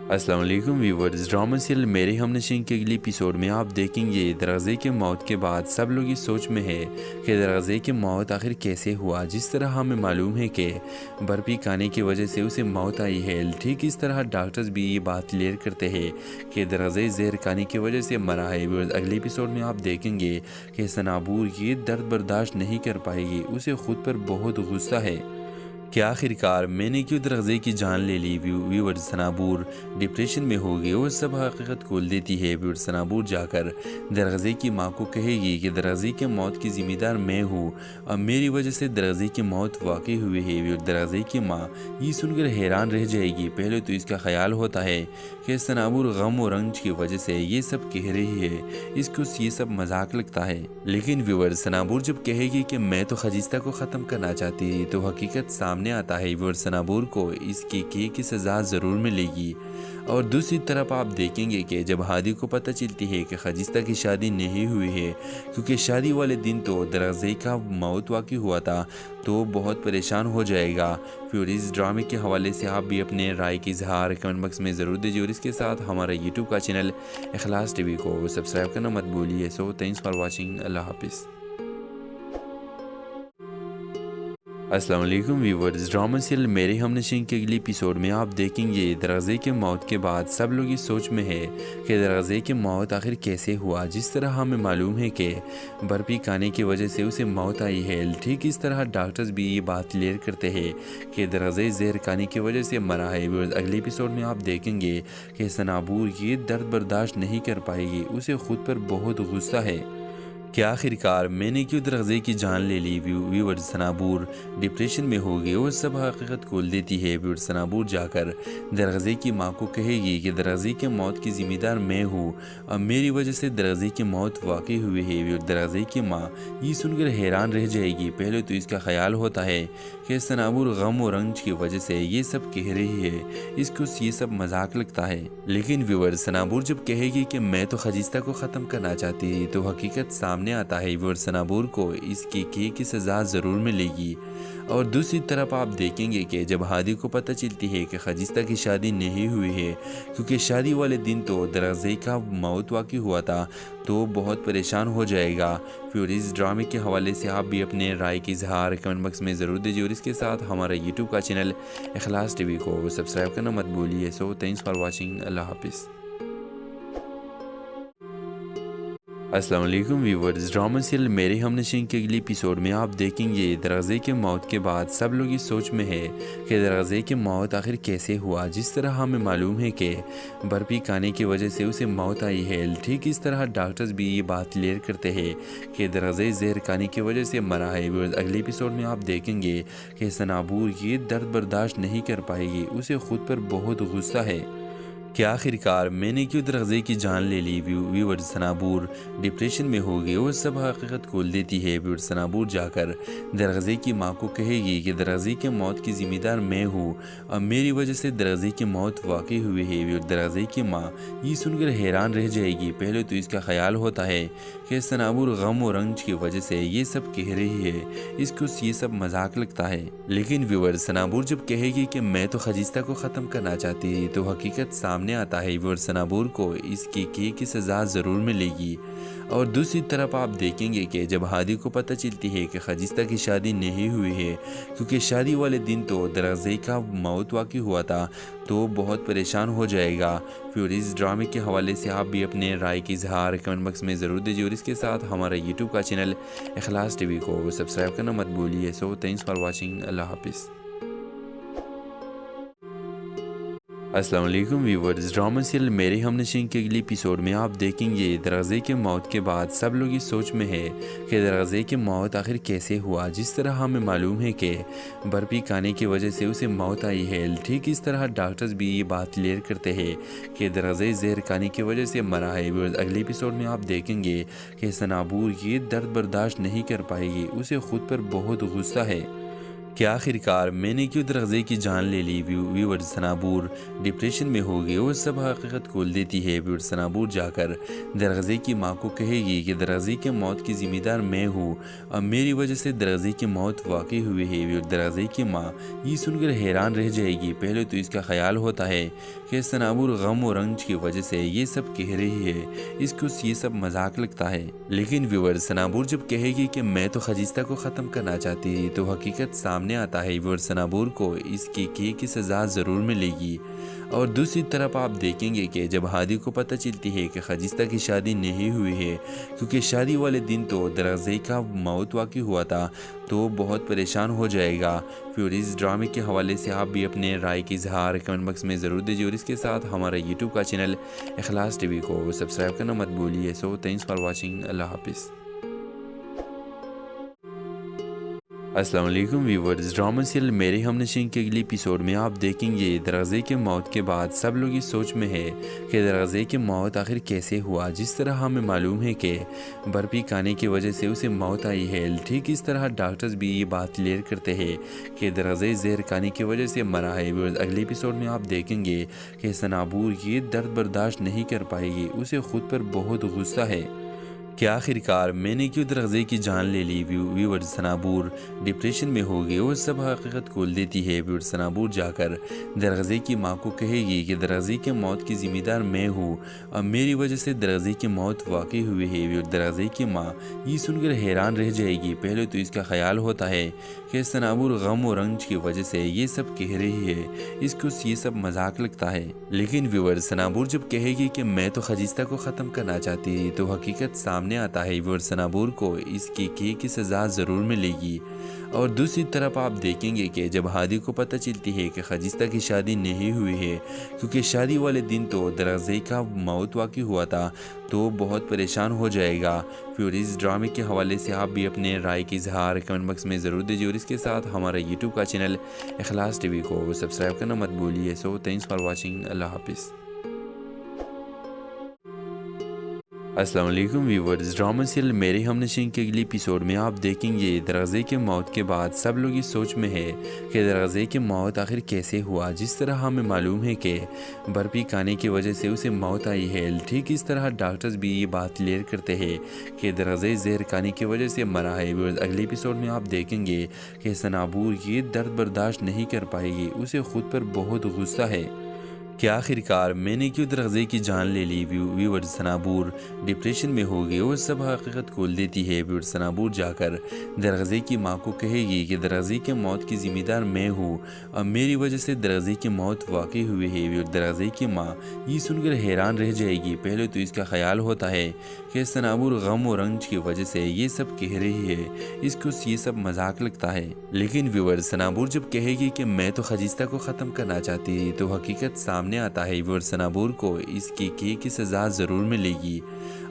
السلام علیکم ویورز، ڈرامہ سیریل میرے ہم نشین کے اگلی ایپیسوڈ میں آپ دیکھیں گے درغزے کے موت کے بعد سب لوگ اس سوچ میں ہے کہ درغزے کی موت آخر کیسے ہوا۔ جس طرح ہمیں معلوم ہے کہ برفی کھانے کی وجہ سے اسے موت آئی ہے، ٹھیک اس طرح ڈاکٹرز بھی یہ بات کلیئر کرتے ہیں کہ درغزے زہر کھانے کی وجہ سے مرا ہے۔ اگلی ایپیسوڈ میں آپ دیکھیں گے کہ سنابور یہ درد برداشت نہیں کر پائے گی، اسے خود پر بہت غصہ ہے کہ آخر کار میں نے کیوں درغزے کی جان لے لی۔ ویور سنابور ڈپریشن میں ہوگی اور سب حقیقت کھول دیتی ہے۔ ویور سنابور جا کر درغزے کی ماں کو کہے گی کہ درغزے کی موت کی ذمہ دار میں ہوں اور میری وجہ سے درغزے کی موت واقع ہوئی ہے۔ ویور درغزے کی ماں یہ سن کر حیران رہ جائے گی۔ پہلے تو اس کا خیال ہوتا ہے کہ سنابور غم و رنج کی وجہ سے یہ سب کہہ رہی ہے، اس کو یہ سب مذاق لگتا ہے۔ لیکن ویور سنابور جب کہے گی کہ میں تو خجستہ کو ختم کرنا چاہتی تھی تو حقیقت سامنے آتا ہے۔ ویور سنابور کو اس کی سزا ضرور ملے گی۔ اور دوسری طرف آپ دیکھیں گے کہ جب ہادی کو پتہ چلتی ہے کہ خجستہ کی شادی نہیں ہوئی ہے، کیونکہ شادی والے دن تو درغزے کا موت واقع ہوا تھا، تو بہت پریشان ہو جائے گا۔ پھر اس ڈرامے کے حوالے سے آپ بھی اپنے رائے کی اظہار کمنٹ باکس میں ضرور دیجیے، اور اس کے ساتھ ہمارا یوٹیوب کا چینل اخلاص ٹی وی کو سبسکرائب کرنا مت بھولیے۔ سو تھینکس فار واچنگ، اللہ حافظ۔ السلام علیکم ویورز، ڈرامہ سیریل میرے ہم نشین کے اگلی ایپیسوڈ میں آپ دیکھیں گے درغزے کے موت کے بعد سب لوگ اس سوچ میں ہے کہ درغزے کی موت آخر کیسے ہوا۔ جس طرح ہمیں معلوم ہے کہ برفی کھانے کی وجہ سے اسے موت آئی ہے، ٹھیک اس طرح ڈاکٹرز بھی یہ بات کلیئر کرتے ہیں کہ درغزے زہر کھانے کی وجہ سے مرا ہے۔ اگلی ایپیسوڈ میں آپ دیکھیں گے کہ سنابور یہ درد برداشت نہیں کر پائے گی، اسے خود پر بہت غصہ ہے کہ آخر کار میں نے کیوں درغزے کی جان لے لی۔ ویور سنابور ڈپریشن میں ہوگی اور سب حقیقت کھول دیتی ہے۔ ویور سنابور جا کر درغزے کی ماں کو کہے گی کہ درغزے کی موت کی ذمہ دار میں ہوں اور میری وجہ سے درغزے کی موت واقع ہوئی ہے۔ ویور درغزے کی ماں یہ سن کر حیران رہ جائے گی۔ پہلے تو اس کا خیال ہوتا ہے کہ سنابور غم و رنج کی وجہ سے یہ سب کہہ رہی ہے، اس کو یہ سب مذاق لگتا ہے۔ لیکن ویور سنابور جب کہے گی کہ میں تو خجستہ کو ختم کرنا چاہتی تھی تو حقیقت سامنے سامنے آتا ہے وہ سنابور کو اس کی سزا ضرور ملے گی۔ اور دوسری طرف آپ دیکھیں گے کہ جب ہادی کو پتہ چلتی ہے کہ خجستہ کی شادی نہیں ہوئی ہے، کیونکہ شادی والے دن تو درغزئی کا موت واقع ہوا تھا، تو بہت پریشان ہو جائے گا۔ پھر اس ڈرامے کے حوالے سے آپ بھی اپنے رائے کی اظہار کمنٹ باکس میں ضرور دیجیے، اور اس کے ساتھ ہمارا یوٹیوب کا چینل اخلاص ٹی وی کو سبسکرائب کرنا مت بھولیے۔ سو تھینکس فار واچنگ، اللہ حافظ۔ السلام علیکم ویورز، ڈرامہ سیریل میرے ہم نشین کے اگلی ایپیسوڈ میں آپ دیکھیں گے درغزئی کے موت کے بعد سب لوگ اس سوچ میں ہے کہ درغزئی کی موت آخر کیسے ہوا۔ جس طرح ہمیں معلوم ہے کہ برفی کھانے کی وجہ سے اسے موت آئی ہے، ٹھیک اس طرح ڈاکٹرز بھی یہ بات کلیئر کرتے ہیں کہ درغزئی زہر کھانے کی وجہ سے مرا ہے۔ اگلی ایپیسوڈ میں آپ دیکھیں گے کہ سنابور یہ درد برداشت نہیں کر پائے گی، اسے خود پر بہت غصہ ہے کہ آخر کار میں نے کیوں درغزئی کی جان لے لی۔ ویور سنابور ڈپریشن میں ہوگی اور سب حقیقت کھول دیتی ہے۔ ویور سنابور جا کر درغزئی کی ماں کو کہے گی کہ درغزئی کے موت کی ذمہ دار میں ہوں اور میری وجہ سے درغزئی کی موت واقع ہوئی ہے۔ ویور درغزئی کی ماں یہ سن کر حیران رہ جائے گی۔ پہلے تو اس کا خیال ہوتا ہے کہ سنابور غم و رنج کی وجہ سے یہ سب کہہ رہی ہے، اس کو یہ سب مذاق لگتا ہے۔ لیکن ویور سنابور جب کہے گی کہ میں تو خجستہ کو ختم کرنا چاہتی تھی، تو حقیقت سامنے آتا ہے وہ سنابور کو اس کی سزا ضرور ملے گی۔ اور دوسری طرف آپ دیکھیں گے کہ جب ہادی کو پتہ چلتی ہے کہ خجستہ کی شادی نہیں ہوئی ہے، کیونکہ شادی والے دن تو درغزئی کا موت واقع ہوا تھا، تو بہت پریشان ہو جائے گا۔ پھر اس ڈرامے کے حوالے سے آپ بھی اپنے رائے کی اظہار کمنٹ باکس میں ضرور دیجیے، اور اس کے ساتھ ہمارا یوٹیوب کا چینل اخلاص ٹی وی کو سبسکرائب کرنا مت بھولیے۔ سو تھینکس فار واچنگ، اللہ حافظ۔ السلام علیکم ویورز، ڈرامہ سیریل میرے ہم نشین کے اگلی ایپیسوڈ میں آپ دیکھیں گے درغزئی کے موت کے بعد سب لوگ اس سوچ میں ہے کہ درغزئی کی موت آخر کیسے ہوا۔ جس طرح ہمیں معلوم ہے کہ برفی کھانے کی وجہ سے اسے موت آئی ہے، ٹھیک اس طرح ڈاکٹرز بھی یہ بات کلیئر کرتے ہیں کہ درغزئی زہر کھانے کی وجہ سے مرا ہے۔ اگلی ایپیسوڈ میں آپ دیکھیں گے کہ سنابور یہ درد برداشت نہیں کر پائے گی، اسے خود پر بہت غصہ ہے کہ آخر کار میں نے کیوں درغزئی کی جان لے لی۔ ویور سنابور ڈپریشن میں ہوگی اور سب حقیقت کھول دیتی ہے۔ ویور سنابور جا کر درغزئی کی ماں کو کہے گی کہ درغزئی کے موت کی ذمہ دار میں ہوں اور میری وجہ سے درغزئی کی موت واقع ہوئی ہے۔ ویور درغزئی کی ماں یہ سن کر حیران رہ جائے گی۔ پہلے تو اس کا خیال ہوتا ہے کہ سنابور غم و رنج کی وجہ سے یہ سب کہہ رہی ہے، اس کو یہ سب مذاق لگتا ہے۔ لیکن ویور سنابور جب کہے گی کہ میں تو خجستہ کو ختم کرنا چاہتی تھی، تو حقیقت سامنے آتا ہے وہ سنابور کو اس کی سزا ضرور ملے گی۔ اور دوسری طرف آپ دیکھیں گے کہ جب ہادی کو پتہ چلتی ہے کہ خجستہ کی شادی نہیں ہوئی ہے، کیونکہ شادی والے دن تو درغزئی کا موت واقع ہوا تھا، تو بہت پریشان ہو جائے گا۔ پھر اس ڈرامے کے حوالے سے آپ بھی اپنے رائے کی اظہار کمنٹ باکس میں ضرور دیجیے، اور اس کے ساتھ ہمارا یوٹیوب کا چینل اخلاص ٹی وی کو سبسکرائب کرنا مت بھولیے۔ سو تھینکس فار واچنگ، اللہ حافظ۔ السلام علیکم ویورز، ڈرامہ سیریل میرے ہم نشین کے اگلی ایپیسوڈ میں آپ دیکھیں گے درغزئی کے موت کے بعد سب لوگ اس سوچ میں ہے کہ درغزئی کی موت آخر کیسے ہوا۔ جس طرح ہمیں معلوم ہے کہ برفی کھانے کی وجہ سے اسے موت آئی ہے، ٹھیک اس طرح ڈاکٹرز بھی یہ بات کلیئر کرتے ہیں کہ درغزئی زہر کھانے کی وجہ سے مرا ہے۔ اگلی ایپیسوڈ میں آپ دیکھیں گے کہ سنابور یہ درد برداشت نہیں کر پائے گی، اسے خود پر بہت غصہ ہے کہ آخر کار میں نے کیوں درغزئی کی جان لے لی۔ ویور سنابور ڈپریشن میں ہوگی اور سب حقیقت کھول دیتی ہے۔ ویور سنابور جا کر درغزئی کی ماں کو کہے گی کہ درغزئی کے موت کی ذمہ دار میں ہوں اور میری وجہ سے درغزئی کی موت واقع ہوئی ہے۔ ویور درغزئی کی ماں یہ سن کر حیران رہ جائے گی۔ پہلے تو اس کا خیال ہوتا ہے کہ سنابور غم و رنج کی وجہ سے یہ سب کہہ رہی ہے، اس کو یہ سب مذاق لگتا ہے۔ لیکن ویور سنابور جب کہے گی کہ میں تو خجستہ کو ختم کرنا چاہتی تھی، تو حقیقت سامنے آتا ہے وہ سنابور کو اس کی سزا ضرور ملے گی۔ اور دوسری طرف آپ دیکھیں گے کہ جب ہادی کو پتہ چلتی ہے کہ خجستہ کی شادی نہیں ہوئی ہے، کیونکہ شادی والے دن تو درغزئی کا موت واقع ہوا تھا، تو بہت پریشان ہو جائے گا۔ پھر اس ڈرامے کے حوالے سے آپ بھی اپنے رائے کی اظہار کمنٹ باکس میں ضرور دیجیے، اور اس کے ساتھ ہمارا یوٹیوب کا چینل اخلاص ٹی وی کو سبسکرائب کرنا مت بھولیے۔ سو تھینکس فار واچنگ، اللہ حافظ۔ السلام علیکم ویورز، ڈرامہ سیریل میرے ہم نشین کے اگلی ایپیسوڈ میں آپ دیکھیں گے دراغے کے موت کے بعد سب لوگ اس سوچ میں ہے کہ دراغے کی موت آخر کیسے ہوا۔ جس طرح ہمیں معلوم ہے کہ برفی کھانے کی وجہ سے اسے موت آئی ہے، ٹھیک اس طرح ڈاکٹرز بھی یہ بات کلیئر کرتے ہیں کہ دراغے زہر کھانے کی وجہ سے مرا ہے۔ اگلی ایپیسوڈ میں آپ دیکھیں گے کہ سنابور یہ درد برداشت نہیں کر پائے گی، اسے خود پر بہت غصہ ہے کہ آخر کار میں نے کیوں دراغے کی جان لے لی۔ ویور سنابور ڈپریشن میں ہوگی اور سب حقیقت کھول دیتی ہے۔ ویور سنابور جا کر دراغے کی ماں کو کہے گی کہ دراغے کی موت کی ذمہ دار میں ہوں اور میری وجہ سے دراغے کی موت واقع ہوئی ہے۔ ویور دراغے کی ماں یہ سن کر حیران رہ جائے گی۔ پہلے تو اس کا خیال ہوتا ہے کہ سنابور غم و رنج کی وجہ سے یہ سب کہہ رہی ہے، اس کو یہ سب مذاق لگتا ہے۔ لیکن ویور سنابور جب کہے گی کہ میں تو خجستہ کو ختم کرنا چاہتی تھی تو حقیقت سامنے آتا ہے۔ ویور سنابور کو اس کی سزا ضرور ملے گی۔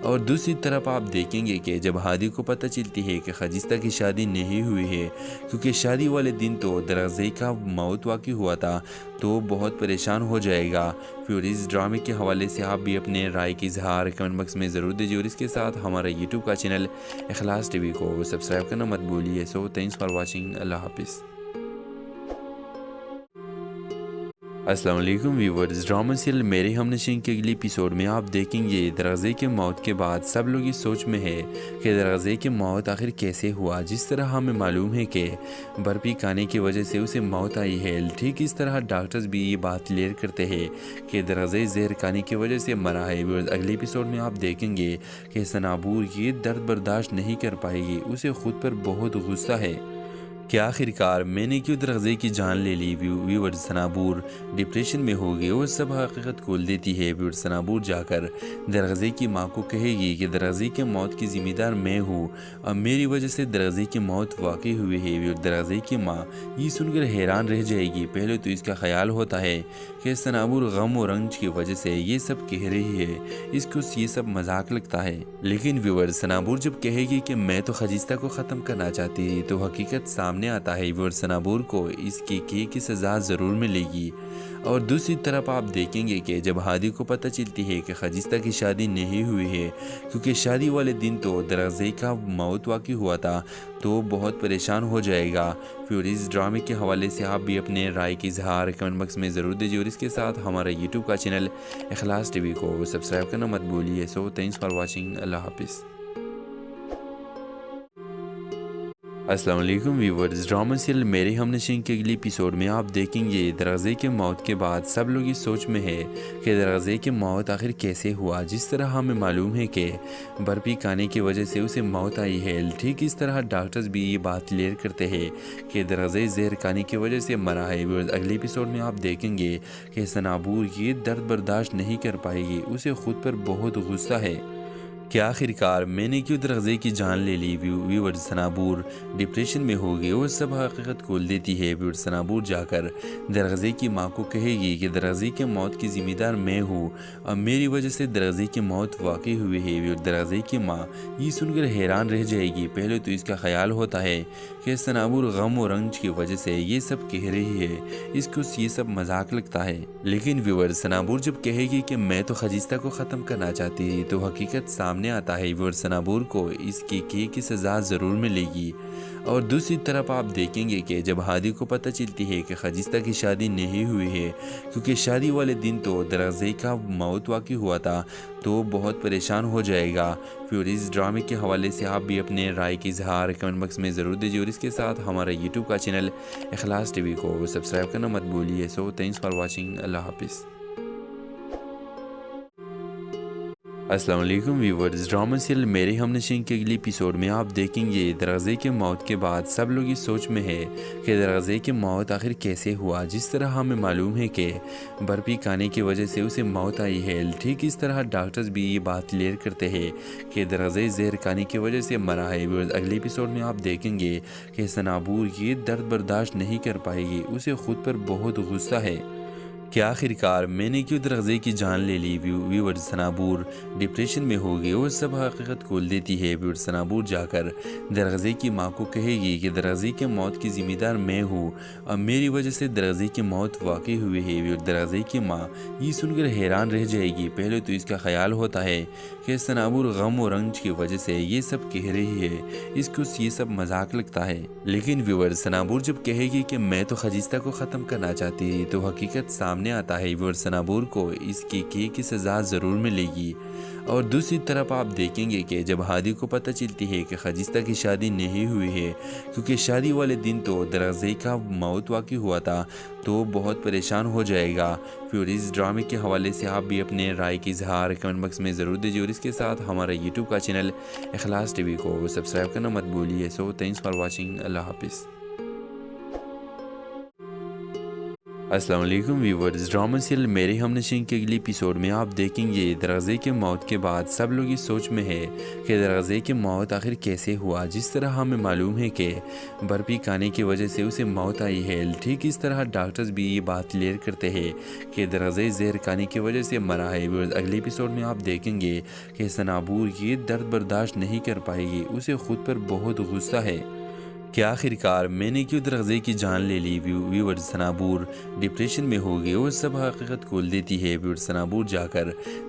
اور دوسری طرف آپ دیکھیں گے کہ جب ہادی کو پتہ چلتی ہے کہ خجستہ کی شادی نہیں ہوئی ہے، کیونکہ شادی والے دن تو دراغے کا موت واقع ہوا تھا، تو بہت پریشان ہو جائے گا۔ پھر اس ڈرامے کے حوالے سے آپ بھی اپنے رائے کی اظہار کمنٹ باکس میں ضرور دیجیے، اور اس کے ساتھ ہمارا یوٹیوب کا چینل اخلاص ٹی وی کو سبسکرائب کرنا مت بھولیے۔ سو تھینکس فار واچنگ، اللہ حافظ۔ السلام علیکم ویورز، ڈرامہ سیریل میرے ہم نشین کے اگلی ایپیسوڈ میں آپ دیکھیں گے دراغے کے موت کے بعد سب لوگ اس سوچ میں ہے کہ دراغے کی موت آخر کیسے ہوا۔ جس طرح ہمیں معلوم ہے کہ برفی کھانے کی وجہ سے اسے موت آئی ہے، ٹھیک اس طرح ڈاکٹرز بھی یہ بات کلیئر کرتے ہیں کہ دراغے زہر کھانے کی وجہ سے مرا ہے۔ اگلی ایپیسوڈ میں آپ دیکھیں گے کہ سنابور یہ درد برداشت نہیں کر پائے گی، اسے خود پر بہت غصہ ہے کہ آخر کار میں نے کیوں دراغے کی جان لے لی۔ ویور سنابور ڈپریشن میں ہوگی اور سب حقیقت کھول دیتی ہے۔ ویور سنابور جا کر دراغے کی ماں کو کہے گی کہ دراغے کی موت کی ذمہ دار میں ہوں اور میری وجہ سے دراغے کی موت واقع ہوئی ہے۔ ویور دراغے کی ماں یہ سن کر حیران رہ جائے گی۔ پہلے تو اس کا خیال ہوتا ہے کہ سنابور غم و رنج کی وجہ سے یہ سب کہہ رہی ہے، اس کو یہ سب مذاق لگتا ہے۔ لیکن ویور سنابور جب کہے گی کہ میں تو خجستہ کو ختم کرنا چاہتی تھی تو حقیقت سامنے آتا ہے۔ ویور سنابور کو اس کی سزا ضرور ملے گی۔ اور دوسری طرف آپ دیکھیں گے کہ جب ہادی کو پتہ چلتی ہے کہ خجستہ کی شادی نہیں ہوئی ہے، کیونکہ شادی والے دن تو دراغے کا موت واقع ہوا تھا، تو بہت پریشان ہو جائے گا۔ پھر اس ڈرامے کے حوالے سے آپ بھی اپنے رائے کی اظہار کمنٹ باکس میں ضرور دیجیے، اور اس کے ساتھ ہمارا یوٹیوب کا چینل اخلاص ٹی وی کو سبسکرائب کرنا مت بھولیے۔ سو تھینکس فار واچنگ، اللہ حافظ۔ السلام علیکم ویورز، ڈرامہ سیریل میرے ہم نشین کے اگلی ایپیسوڈ میں آپ دیکھیں گے دراغے کے موت کے بعد سب لوگ اس سوچ میں ہے کہ دراغے کی موت آخر کیسے ہوا۔ جس طرح ہمیں معلوم ہے کہ برفی کھانے کی وجہ سے اسے موت آئی ہے، ٹھیک اس طرح ڈاکٹرز بھی یہ بات کلیئر کرتے ہیں کہ دراغے زہر کھانے کی وجہ سے مرا ہے۔ اگلی ایپیسوڈ میں آپ دیکھیں گے کہ سنابور یہ درد برداشت نہیں کر پائے گی، اسے خود پر بہت غصہ ہے کہ آخر کار میں نے کیوں دراغے کی جان لے لی۔ ویور سنابور ڈپریشن میں ہوگی اور سب حقیقت کھول دیتی ہے۔ ویور سنابور جا کر دراغے کی ماں کو کہے گی کہ دراغے کی موت کی ذمہ دار میں ہوں اور میری وجہ سے دراغے کی موت واقع ہوئی ہے۔ ویور دراغے کی ماں یہ سن کر حیران رہ جائے گی۔ پہلے تو اس کا خیال ہوتا ہے کہ سنابور غم و رنج کی وجہ سے یہ سب کہہ رہی ہے، اس کو یہ سب مذاق لگتا ہے۔ لیکن ویور سنابور جب کہے گی کہ میں تو خجستہ کو ختم کرنا چاہتی تھی تو حقیقت سامنے آتا ہے۔ ویور سنابور کو اس کی سزا ضرور ملے گی۔ اور دوسری طرف آپ دیکھیں گے کہ جب ہادی کو پتہ چلتی ہے کہ خجستہ کی شادی نہیں ہوئی ہے، کیونکہ شادی والے دن تو دراغے کا موت واقع ہوا تھا، تو بہت پریشان ہو جائے گا۔ پھر اس ڈرامے کے حوالے سے آپ بھی اپنے رائے کی اظہار کمنٹ باکس میں ضرور دیجیے، اور اس کے ساتھ ہمارا یوٹیوب کا چینل اخلاص ٹی وی کو سبسکرائب کرنا مت بھولیے۔ سو تھینکس فار واچنگ، اللہ حافظ۔ السلام علیکم ویورز، ڈرامہ سیریل میرے ہم نشین کے اگلی ایپیسوڈ میں آپ دیکھیں گے دراغے کے موت کے بعد سب لوگ اس سوچ میں ہے کہ دراغے کی موت آخر کیسے ہوا۔ جس طرح ہمیں معلوم ہے کہ برفی کھانے کی وجہ سے اسے موت آئی ہے، ٹھیک اس طرح ڈاکٹرز بھی یہ بات کلیئر کرتے ہیں کہ دراغے زہر کھانے کی وجہ سے مرا ہے۔ اگلی ایپیسوڈ میں آپ دیکھیں گے کہ سنابور یہ درد برداشت نہیں کر پائے گی، اسے خود پر بہت غصہ ہے کہ آخر کار میں نے کیوں دروازے کی جان لے لی۔ ویور سنابور ڈپریشن میں ہوگی اور سب حقیقت کھول دیتی ہے۔ ویور سنابور جا کر دروازے کی ماں کو کہے گی کہ دروازے کے موت کی ذمہ دار میں ہوں، اب میری وجہ سے دروازے کی موت واقع ہوئی ہے۔ ویور دروازے کی ماں یہ سن کر حیران رہ جائے گی۔ پہلے تو اس کا خیال ہوتا ہے کہ سنابور غم و رنج کی وجہ سے یہ سب کہہ رہی ہے، اس کو یہ سب مذاق لگتا ہے۔ لیکن ویور سنابور جب کہے گی کہ میں تو خجستہ کو ختم کرنا چاہتی تھی تو حقیقت سامنے آتا ہے۔ ویور سنابور کو اس کی سزا ضرور ملے گی۔ اور دوسری طرف آپ دیکھیں گے کہ جب ہادی کو پتہ چلتی ہے کہ خجستہ کی شادی نہیں ہوئی ہے، کیونکہ شادی والے دن تو دروازے کا موت واقع ہوا تھا، تو بہت پریشان ہو جائے گا۔ پھر اس ڈرامے کے حوالے سے آپ بھی اپنے رائے کی اظہار کمنٹ باکس میں ضرور دیجیے، اور اس کے ساتھ ہمارا یوٹیوب کا چینل اخلاص ٹی وی کو سبسکرائب کرنا مت بھولیے۔ سو تھینکس فار واچنگ، اللہ حافظ۔ السلام علیکم ویورز، ڈرامہ سیریل میرے ہم نشین کے اگلی ایپیسوڈ میں آپ دیکھیں گے دروازے کے موت کے بعد سب لوگ اس سوچ میں ہے کہ دروازے کے موت آخر کیسے ہوا۔ جس طرح ہمیں معلوم ہے کہ برفی کھانے کی وجہ سے اسے موت آئی ہے، ٹھیک اس طرح ڈاکٹرز بھی یہ بات کلیئر کرتے ہیں کہ دروازے زہر کھانے کی وجہ سے مرا ہے۔ اگلے ایپیسوڈ میں آپ دیکھیں گے کہ سنابور یہ درد برداشت نہیں کر پائے گی، اسے خود پر بہت غصہ ہے کہ آخر کار میں نے کیوں دروازے کی جان لے لی۔ ویور سنابور ڈپریشن میں ہوگی اور سب حقیقت کھول دیتی ہے۔ ویور سنابور جا کر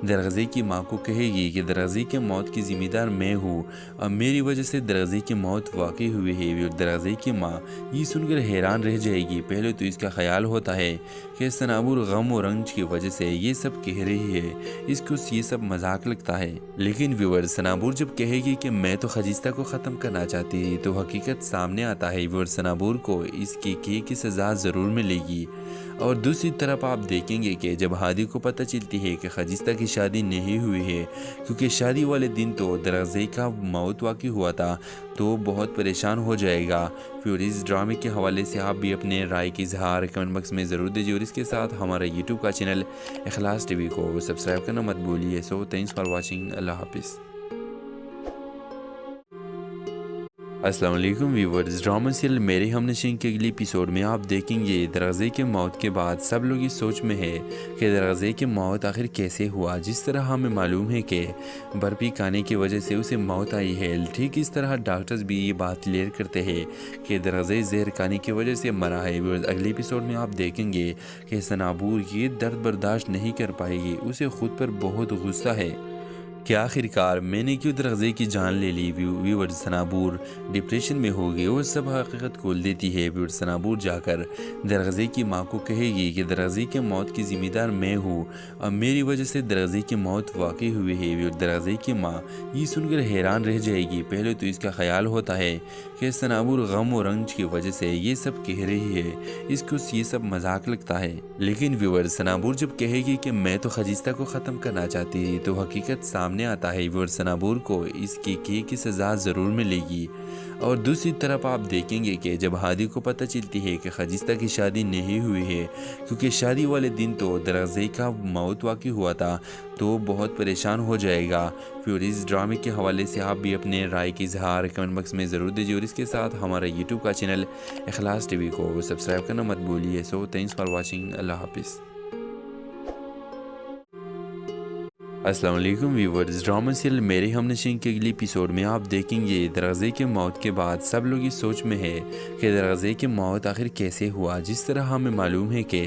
دروازے کی ماں کو کہے گی کہ دروازے کے موت کی ذمہ دار میں ہوں، اب میری وجہ سے دروازے کی موت واقع ہوئی ہے۔ ویور دروازے کی ماں یہ سن کر حیران رہ جائے گی۔ پہلے تو اس کا خیال ہوتا ہے کہ سنابور غم و رنج کی وجہ سے یہ سب کہہ رہی ہے، اس کو یہ سب مذاق لگتا ہے۔ لیکن ویور سنابور جب کہے گی کہ میں تو خجستہ کو ختم کرنا چاہتی تھی تو حقیقت سامنے آتا ہے۔ ویور سنابور کو اس کی سزا ضرور ملے گی۔ اور دوسری طرف آپ دیکھیں گے کہ جب ہادی کو پتہ چلتی ہے کہ خجستہ کی شادی نہیں ہوئی ہے، کیونکہ شادی والے دن تو دروازے کا موت واقع ہوا تھا، تو بہت پریشان ہو جائے گا۔ پھر اس ڈرامے کے حوالے سے آپ بھی اپنے رائے کی اظہار کمنٹ باکس میں ضرور دیجیے، اور اس کے ساتھ ہمارا یوٹیوب کا چینل اخلاص ٹی وی کو سبسکرائب کرنا مت بھولیے۔ سو تھینکس فار واچنگ، اللہ حافظ۔ السلام علیکم ویورز، ڈرامہ سیریل میرے ہم نشین کے اگلی ایپیسوڈ میں آپ دیکھیں گے دروازے کے موت کے بعد سب لوگ اس سوچ میں ہے کہ دروازے کے موت آخر کیسے ہوا۔ جس طرح ہمیں معلوم ہے کہ برفی کھانے کی وجہ سے اسے موت آئی ہے، ٹھیک اس طرح ڈاکٹرز بھی یہ بات کلیئر کرتے ہیں کہ دروازے زہر کھانے کی وجہ سے مرا ہے۔ اگلے ایپیسوڈ میں آپ دیکھیں گے کہ سنابور یہ درد برداشت نہیں کر پائے گی، اسے خود پر بہت غصہ ہے کہ آخر کار میں نے کیوں دروازے کی جان لے لی۔ ویور سنابور ڈپریشن میں ہوگی اور سب حقیقت کھول دیتی ہے۔ ویور سنابور جا کر دروازے کی ماں کو کہے گی کہ دروازے کے موت کی ذمہ دار میں ہوں، اب میری وجہ سے دروازے کی موت واقع ہوئی ہے۔ ویور دروازے کی ماں یہ سن کر حیران رہ جائے گی۔ پہلے تو اس کا خیال ہوتا ہے کہ سنابور غم و رنج کی وجہ سے یہ سب کہہ رہی ہے، اس کو یہ سب مذاق لگتا ہے۔ لیکن ویور سنابور جب کہے گی کہ میں تو خجستہ کو ختم کرنا چاہتی تھی تو حقیقت سامنے آتا ہے۔ ویور سنابور کو اس کی سزا ضرور ملے گی۔ اور دوسری طرف آپ دیکھیں گے کہ جب ہادی کو پتہ چلتی ہے کہ خجستہ کی شادی نہیں ہوئی ہے، کیونکہ شادی والے دن تو دروازے کا موت واقع ہوا تھا، تو بہت پریشان ہو جائے گا۔ پھر اس ڈرامے کے حوالے سے آپ بھی اپنے رائے کی اظہار کمنٹ باکس میں ضرور دیجیے، اور اس کے ساتھ ہمارا یوٹیوب کا چینل اخلاص ٹی وی کو سبسکرائب کرنا مت بھولیے۔ سو تھینکس فار واچنگ، اللہ حافظ۔ السلام علیکم ویورز، ڈرامہ سیریل میرے ہم نشین کے اگلی ایپیسوڈ میں آپ دیکھیں گے دروازے کے موت کے بعد سب لوگ اس سوچ میں ہے کہ دروازے کے موت آخر کیسے ہوا۔ جس طرح ہمیں معلوم ہے کہ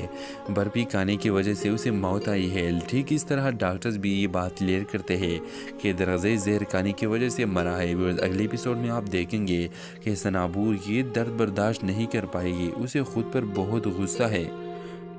برفی کھانے کی وجہ سے اسے موت آئی ہے، ٹھیک اس طرح ڈاکٹرز بھی یہ بات کلیئر کرتے ہیں کہ دروازے زہر کھانے کی وجہ سے مرا ہے۔ اگلے ایپیسوڈ میں آپ دیکھیں گے کہ سنابور یہ درد برداشت نہیں کر پائے گی، اسے خود پر بہت غصہ ہے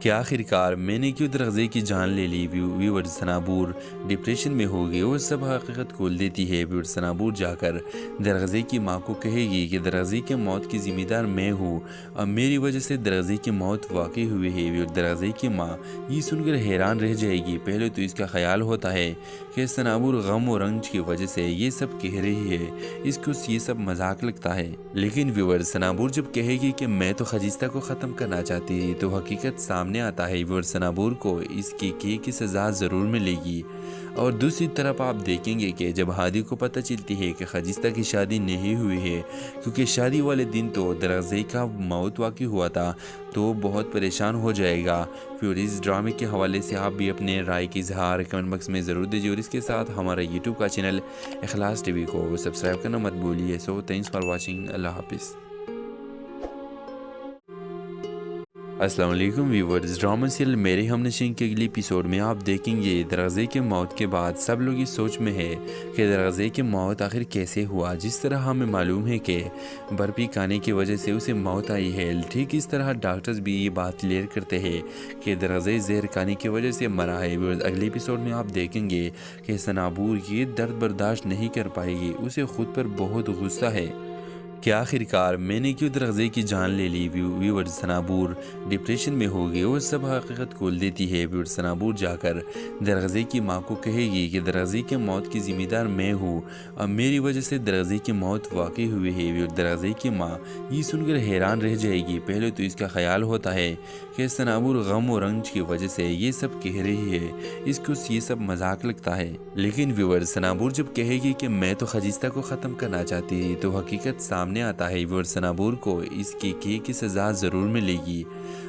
کہ آخر کار میں نے کیوں دروازے کی جان لے لی۔ ویور سنابور ڈپریشن میں ہوگی اور سب حقیقت کھول دیتی ہے۔ ویور سنابور جا کر دروازے کی ماں کو کہے گی کہ دروازے کے موت کی ذمہ دار میں ہوں، اب میری وجہ سے دروازے کی موت واقع ہوئی ہے۔ ویور دروازے کی ماں یہ سن کر حیران رہ جائے گی۔ پہلے تو اس کا خیال ہوتا ہے کہ سنابور غم و رنج کی وجہ سے یہ سب کہہ رہی ہے، اس کو یہ سب مذاق لگتا ہے۔ لیکن ویور سنابور جب کہے گی کہ میں تو خجستہ کو ختم کرنا چاہتی تھی تو حقیقت سامنے سامنے آتا ہے وہ سنابور کو اس کی سزا ضرور ملے گی۔ اور دوسری طرف آپ دیکھیں گے کہ جب ہادی کو پتہ چلتی ہے کہ خجستہ کی شادی نہیں ہوئی ہے، کیونکہ شادی والے دن تو درغزئی کا موت واقع ہوا تھا، تو بہت پریشان ہو جائے گا۔ پھر اس ڈرامے کے حوالے سے آپ بھی اپنے رائے کی اظہار کمنٹ باکس میں ضرور دیجیے، اور اس کے ساتھ ہمارا یوٹیوب کا چینل اخلاص ٹی وی کو سبسکرائب کرنا مت بھولیے۔ سو تھینکس فار واچنگ، اللہ حافظ۔ السلام علیکم ویورز، ڈرامہ سیریل میرے ہم نشین کے اگلی ایپیسوڈ میں آپ دیکھیں گے درغزئی کے موت کے بعد سب لوگ اس سوچ میں ہے کہ درغزئی کی موت آخر کیسے ہوا۔ جس طرح ہمیں معلوم ہے کہ برفی کھانے کی وجہ سے اسے موت آئی ہے، ٹھیک اس طرح ڈاکٹرز بھی یہ بات کلیئر کرتے ہیں کہ درغزئی زہر کھانے کی وجہ سے مرا ہے۔ اگلی ایپیسوڈ میں آپ دیکھیں گے کہ سنابور یہ درد برداشت نہیں کر پائے گی، اسے خود پر بہت غصہ ہے کہ آخر کار میں نے کیوں درغزئی کی جان لے لی۔ ویورز سنابور ڈپریشن میں ہوگی اور سب حقیقت کھول دیتی ہے۔ ویورز سنابور جا کر درغزئی کی ماں کو کہے گی کہ درغزئی کے موت کی ذمہ دار میں ہوں، اب میری وجہ سے درغزئی کی موت واقع ہوئی ہے۔ ویورز درغزئی کی ماں یہ سن کر حیران رہ جائے گی۔ پہلے تو اس کا خیال ہوتا ہے کہ سنابور غم و رنج کی وجہ سے یہ سب کہہ رہی ہے، اس کو یہ سب مذاق لگتا ہے۔ لیکن ویورز سنابور جب کہے گی کہ میں تو خجستہ کو ختم کرنا چاہتی تھی، تو حقیقت سامنے آتا ہے وہ سنابور کو اس کی سزا ضرور ملے گی۔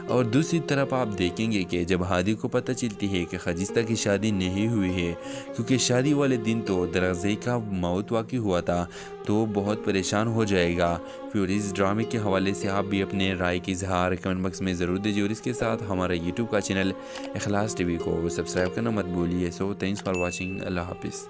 اور دوسری طرف آپ دیکھیں گے کہ جب ہادی کو پتہ چلتی ہے کہ خجستہ کی شادی نہیں ہوئی ہے، کیونکہ شادی والے دن تو درغزئی کا موت واقع ہوا تھا، تو بہت پریشان ہو جائے گا۔ پھر اس ڈرامے کے حوالے سے آپ بھی اپنے رائے کی اظہار کمنٹ باکس میں ضرور دیجیے، اور اس کے ساتھ ہمارا یوٹیوب کا چینل اخلاص ٹی وی کو سبسکرائب کرنا مت بھولیے۔ سو تھینکس فار واچنگ، اللہ حافظ۔